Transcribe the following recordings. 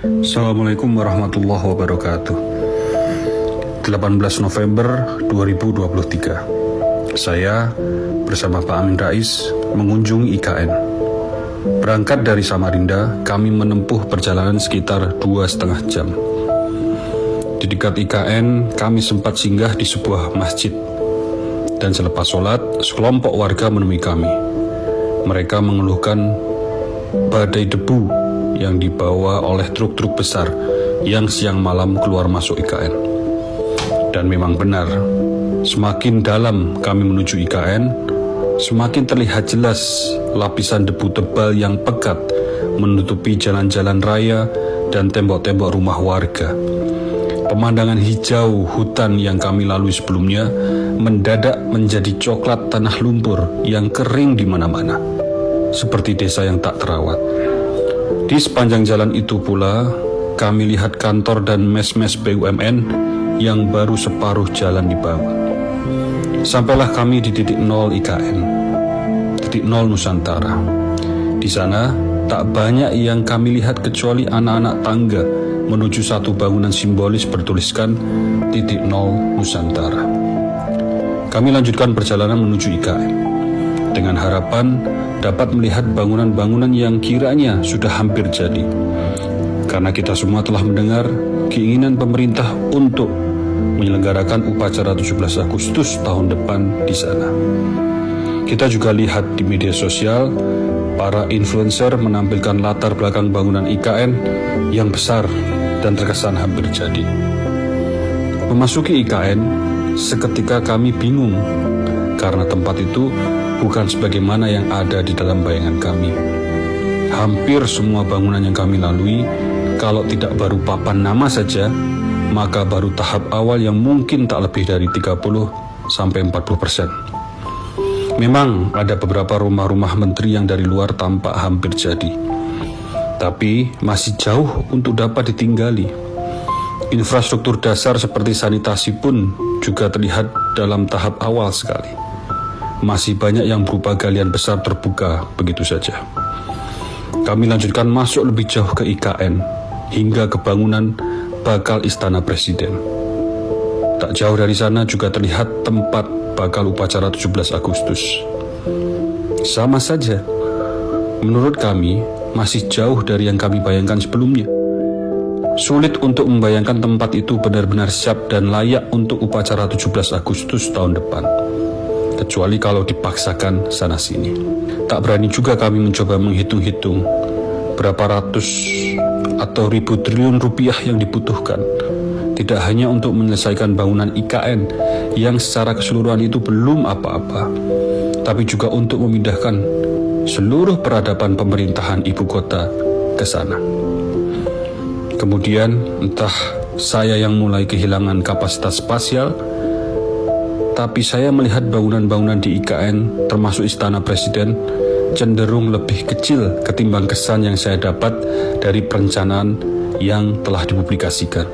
Assalamualaikum warahmatullahi wabarakatuh. 18 November 2023. Saya bersama Pak Amin Rais mengunjungi IKN. Berangkat dari Samarinda, kami menempuh perjalanan sekitar 2,5 jam. Di dekat IKN, kami sempat singgah di sebuah masjid. Dan selepas sholat, sekelompok warga menemui kami. Mereka mengeluhkan badai debu yang dibawa oleh truk-truk besar yang siang malam keluar masuk IKN. Dan memang benar, semakin dalam kami menuju IKN, semakin terlihat jelas lapisan debu tebal yang pekat menutupi jalan-jalan raya dan tembok-tembok rumah warga. Pemandangan hijau hutan yang kami lalui sebelumnya mendadak menjadi coklat tanah lumpur yang kering di mana-mana, seperti desa yang tak terawat. Di sepanjang jalan itu pula, kami lihat kantor dan mes-mes BUMN yang baru separuh jalan dibangun. Sampailah kami di titik nol IKN, titik nol Nusantara. Di sana, tak banyak yang kami lihat kecuali anak-anak tangga menuju satu bangunan simbolis bertuliskan titik nol Nusantara. Kami lanjutkan perjalanan menuju IKN dengan harapan dapat melihat bangunan-bangunan yang kiranya sudah hampir jadi. Karena kita semua telah mendengar keinginan pemerintah untuk menyelenggarakan upacara 17 Agustus tahun depan di sana. Kita juga lihat di media sosial, para influencer menampilkan latar belakang bangunan IKN yang besar dan terkesan hampir jadi. Memasuki IKN, seketika kami bingung karena tempat itu bukan sebagaimana yang ada di dalam bayangan kami. Hampir semua bangunan yang kami lalui, kalau tidak baru papan nama saja, maka baru tahap awal yang mungkin tak lebih dari 30-40%. Memang ada beberapa rumah-rumah menteri yang dari luar tampak hampir jadi, tapi masih jauh untuk dapat ditinggali. Infrastruktur dasar seperti sanitasi pun juga terlihat dalam tahap awal sekali. Masih banyak yang berupa galian besar terbuka begitu saja. Kami lanjutkan masuk lebih jauh ke IKN, hingga ke bangunan bakal Istana Presiden. Tak jauh dari sana juga terlihat tempat bakal upacara 17 Agustus. Sama saja, menurut kami masih jauh dari yang kami bayangkan sebelumnya. Sulit untuk membayangkan tempat itu benar-benar siap dan layak untuk upacara 17 Agustus tahun depan, kecuali kalau dipaksakan sana-sini. Tak berani juga kami mencoba menghitung-hitung berapa ratus atau ribu triliun rupiah yang dibutuhkan, tidak hanya untuk menyelesaikan bangunan IKN yang secara keseluruhan itu belum apa-apa, tapi juga untuk memindahkan seluruh peradaban pemerintahan ibu kota ke sana. Kemudian entah saya yang mulai kehilangan kapasitas spasial, tapi saya melihat bangunan-bangunan di IKN termasuk Istana Presiden cenderung lebih kecil ketimbang kesan yang saya dapat dari perencanaan yang telah dipublikasikan.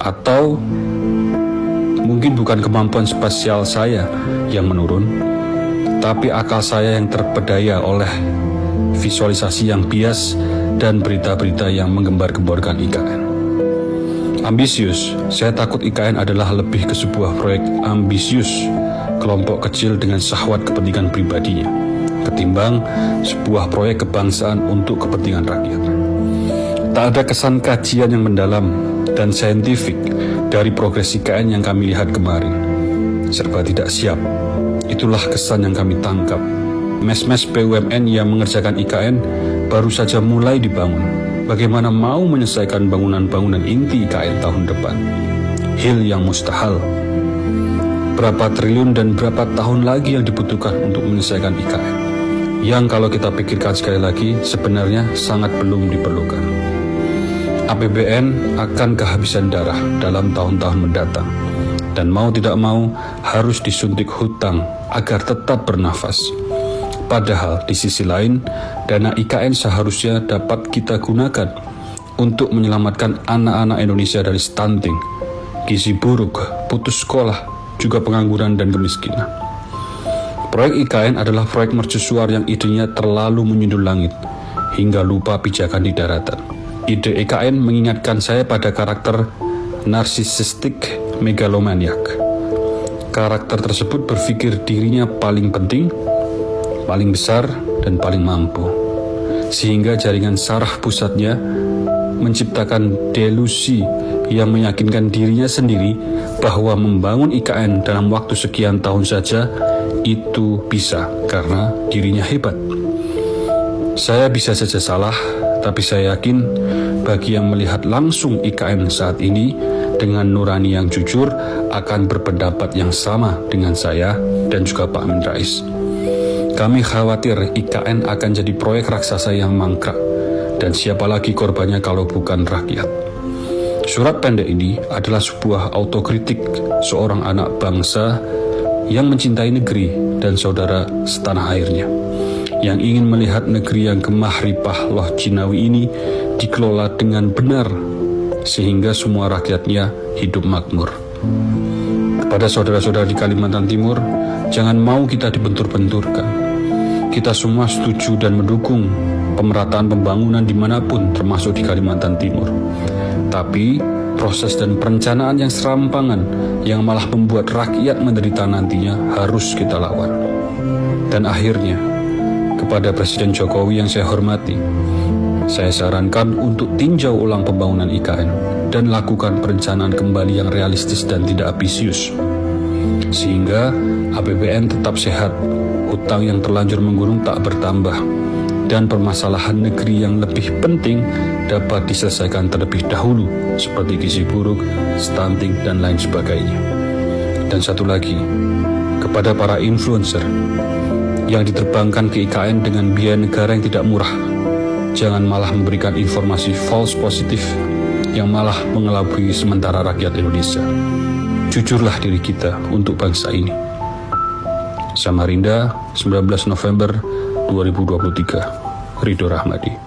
Atau mungkin bukan kemampuan spasial saya yang menurun, tapi akal saya yang terpedaya oleh visualisasi yang bias dan berita-berita yang menggembar-gemborkan IKN. Ambisius, saya takut IKN adalah lebih ke sebuah proyek ambisius kelompok kecil dengan syahwat kepentingan pribadinya, ketimbang sebuah proyek kebangsaan untuk kepentingan rakyat. Tak ada kesan kajian yang mendalam dan saintifik dari progres IKN yang kami lihat kemarin. Serba tidak siap, itulah kesan yang kami tangkap. Mes-mes BUMN yang mengerjakan IKN baru saja mulai dibangun. Bagaimana mau menyelesaikan bangunan-bangunan inti IKN tahun depan? Hil yang mustahil. Berapa triliun dan berapa tahun lagi yang dibutuhkan untuk menyelesaikan IKN? Yang kalau kita pikirkan sekali lagi sebenarnya sangat belum diperlukan. APBN akan kehabisan darah dalam tahun-tahun mendatang, dan mau tidak mau harus disuntik hutang agar tetap bernafas. Padahal di sisi lain, dana IKN seharusnya dapat kita gunakan untuk menyelamatkan anak-anak Indonesia dari stunting, gizi buruk, putus sekolah, juga pengangguran dan kemiskinan. Proyek IKN adalah proyek mercusuar yang idenya terlalu menyundul langit hingga lupa pijakan di daratan. Ide IKN mengingatkan saya pada karakter narsisistik megalomaniak. Karakter tersebut berpikir dirinya paling penting, paling besar, dan paling mampu. Sehingga jaringan saraf pusatnya menciptakan delusi yang meyakinkan dirinya sendiri bahwa membangun IKN dalam waktu sekian tahun saja itu bisa karena dirinya hebat. Saya bisa saja salah, tapi saya yakin bagi yang melihat langsung IKN saat ini dengan nurani yang jujur akan berpendapat yang sama dengan saya dan juga Pak Amin Rais. Kami khawatir IKN akan jadi proyek raksasa yang mangkrak, dan siapa lagi korbannya kalau bukan rakyat. Surat pendek ini adalah sebuah autokritik seorang anak bangsa yang mencintai negeri dan saudara setanah airnya, yang ingin melihat negeri yang gemah ripah loh Jinawi ini dikelola dengan benar sehingga semua rakyatnya hidup makmur. Kepada saudara-saudara di Kalimantan Timur, jangan mau kita dibentur-benturkan. Kita semua setuju dan mendukung pemerataan pembangunan dimanapun termasuk di Kalimantan Timur. Tapi proses dan perencanaan yang serampangan yang malah membuat rakyat menderita nantinya harus kita lawan. Dan akhirnya, kepada Presiden Jokowi yang saya hormati, saya sarankan untuk tinjau ulang pembangunan IKN dan lakukan perencanaan kembali yang realistis dan tidak ambisius, sehingga APBN tetap sehat, hutang yang terlanjur menggunung tak bertambah, dan permasalahan negeri yang lebih penting dapat diselesaikan terlebih dahulu, seperti gizi buruk, stunting, dan lain sebagainya. Dan satu lagi, kepada para influencer yang diterbangkan ke IKN dengan biaya negara yang tidak murah, jangan malah memberikan informasi false positif yang malah mengelabui sementara rakyat Indonesia. Jujurlah diri kita untuk bangsa ini. Samarinda, 19 November 2023. Ridho Rahmadi.